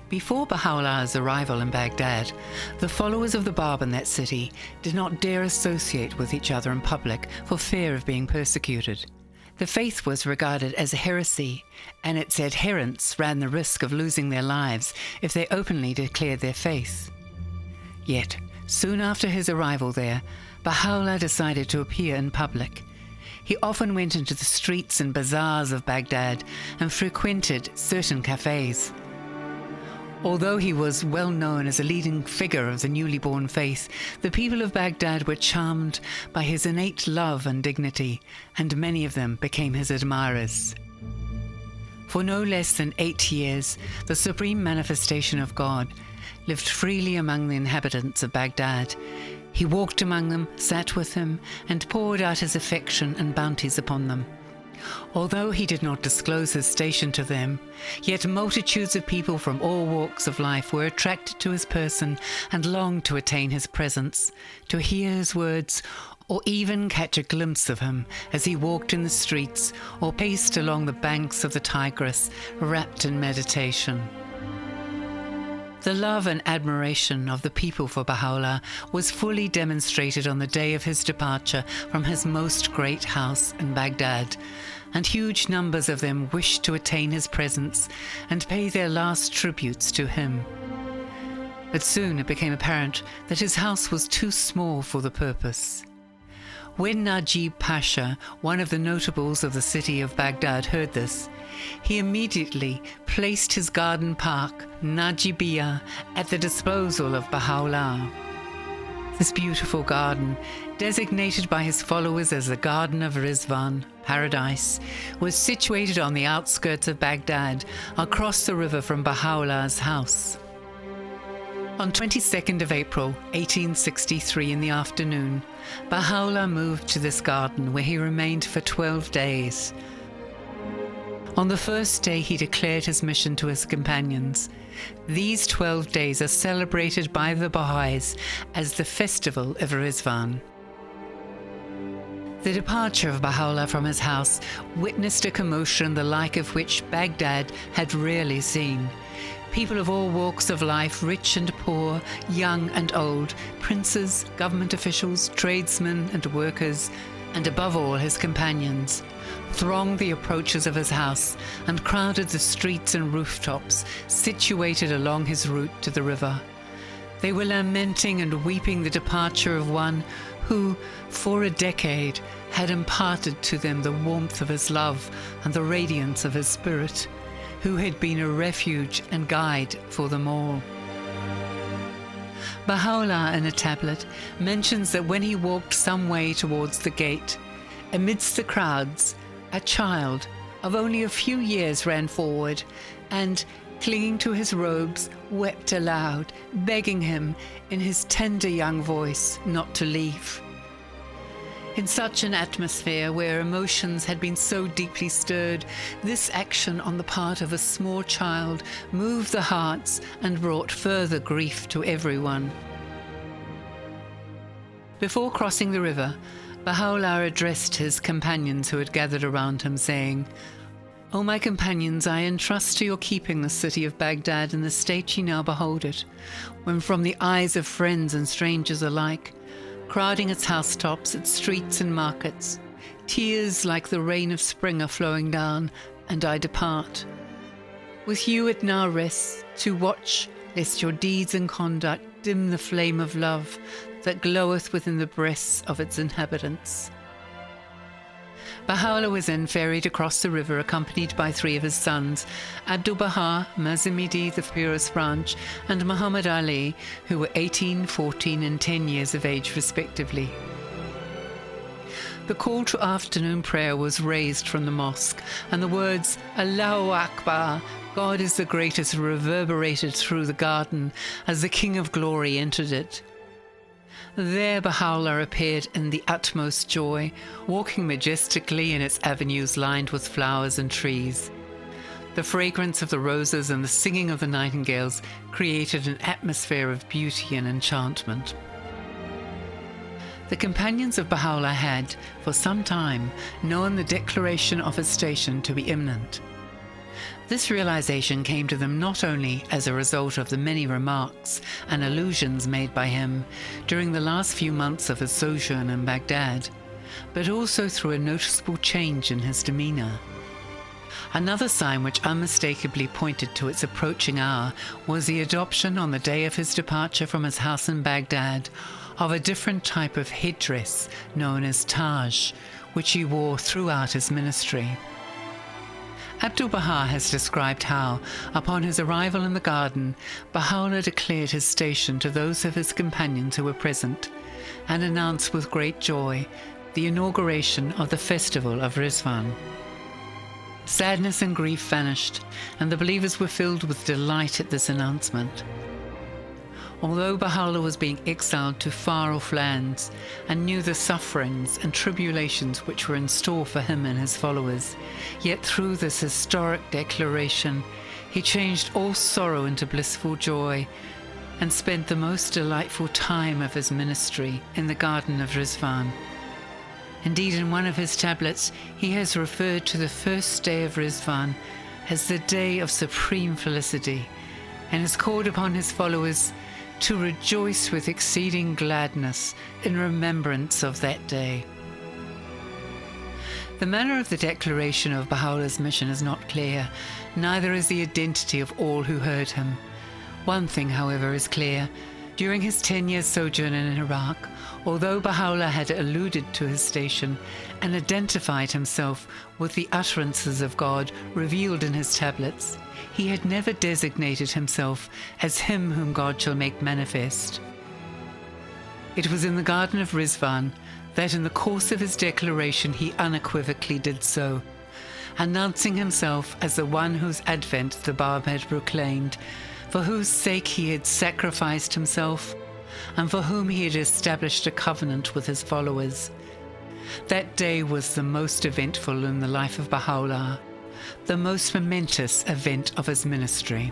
Before Baha'u'llah's arrival in Baghdad, the followers of the Bab in that city did not dare associate with each other in public for fear of being persecuted. The faith was regarded as a heresy, and its adherents ran the risk of losing their lives if they openly declared their faith. Yet, soon after his arrival there, Baha'u'llah decided to appear in public. He often went into the streets and bazaars of Baghdad and frequented certain cafes. Although he was well known as a leading figure of the newly born faith, the people of Baghdad were charmed by his innate love and dignity, and many of them became his admirers. For no less than 8 years, the supreme manifestation of God lived freely among the inhabitants of Baghdad. He walked among them, sat with them, and poured out his affection and bounties upon them. Although he did not disclose his station to them, yet multitudes of people from all walks of life were attracted to his person and longed to attain his presence, to hear his words, or even catch a glimpse of him as he walked in the streets or paced along the banks of the Tigris, wrapped in meditation. The love and admiration of the people for Baha'u'llah was fully demonstrated on the day of his departure from his most great house in Baghdad, and huge numbers of them wished to attain his presence and pay their last tributes to him. But soon it became apparent that his house was too small for the purpose. When Najib Pasha, one of the notables of the city of Baghdad, heard this, he immediately placed his garden park, Najibiyah, at the disposal of Baha'u'llah. This beautiful garden, designated by his followers as the Garden of Ridvan, paradise, was situated on the outskirts of Baghdad, across the river from Baha'u'llah's house. On 22nd of April, 1863 in the afternoon, Baha'u'llah moved to this garden where he remained for 12 days. On the first day, he declared his mission to his companions. These 12 days are celebrated by the Baha'is as the Festival of Ridvan. The departure of Baha'u'llah from his house witnessed a commotion the like of which Baghdad had rarely seen. People of all walks of life, rich and poor, young and old, princes, government officials, tradesmen and workers, and above all his companions, thronged the approaches of his house and crowded the streets and rooftops situated along his route to the river. They were lamenting and weeping the departure of one who, for a decade, had imparted to them the warmth of his love and the radiance of his spirit, who had been a refuge and guide for them all. Baha'u'llah in a tablet mentions that when he walked some way towards the gate, amidst the crowds, a child of only a few years ran forward and, clinging to his robes, wept aloud, begging him in his tender young voice not to leave. In such an atmosphere where emotions had been so deeply stirred, this action on the part of a small child moved the hearts and brought further grief to everyone. Before crossing the river, Baha'u'llah addressed his companions who had gathered around him, saying, "O my companions, I entrust to your keeping the city of Baghdad in the state ye now behold it, when from the eyes of friends and strangers alike, crowding its housetops, its streets and markets, tears like the rain of spring are flowing down, and I depart. With you it now rests, to watch lest your deeds and conduct dim the flame of love that gloweth within the breasts of its inhabitants." Baha'u'llah was then ferried across the river accompanied by 3 of his sons, Abdu'l-Baha, Mazimidi, the Purest branch, and Muhammad Ali, who were 18, 14 and 10 years of age respectively. The call to afternoon prayer was raised from the mosque, and the words, "Allahu Akbar, God is the greatest," reverberated through the garden as the King of Glory entered it. There Baha'u'llah appeared in the utmost joy, walking majestically in its avenues lined with flowers and trees. The fragrance of the roses and the singing of the nightingales created an atmosphere of beauty and enchantment. The companions of Baha'u'llah had, for some time, known the declaration of his station to be imminent. This realization came to them not only as a result of the many remarks and allusions made by him during the last few months of his sojourn in Baghdad, but also through a noticeable change in his demeanor. Another sign which unmistakably pointed to its approaching hour was the adoption on the day of his departure from his house in Baghdad of a different type of headdress known as Taj, which he wore throughout his ministry. Abdu'l-Baha has described how, upon his arrival in the garden, Baha'u'llah declared his station to those of his companions who were present, and announced with great joy the inauguration of the Festival of Ridvan. Sadness and grief vanished, and the believers were filled with delight at this announcement. Although Baha'u'llah was being exiled to far-off lands and knew the sufferings and tribulations which were in store for him and his followers, yet through this historic declaration, he changed all sorrow into blissful joy and spent the most delightful time of his ministry in the Garden of Ridvan. Indeed, in one of his tablets, he has referred to the first day of Ridvan as the day of supreme felicity, and has called upon his followers to rejoice with exceeding gladness in remembrance of that day. The manner of the declaration of Baha'u'llah's mission is not clear, neither is the identity of all who heard him. One thing, however, is clear. During his 10-year sojourn in Iraq, although Baha'u'llah had alluded to his station and identified himself with the utterances of God revealed in his tablets, he had never designated himself as him whom God shall make manifest. It was in the Garden of Ridvan that in the course of his declaration he unequivocally did so, announcing himself as the one whose advent the Bab had proclaimed, for whose sake he had sacrificed himself, and for whom he had established a covenant with his followers. That day was the most eventful in the life of Baha'u'llah, the most momentous event of his ministry.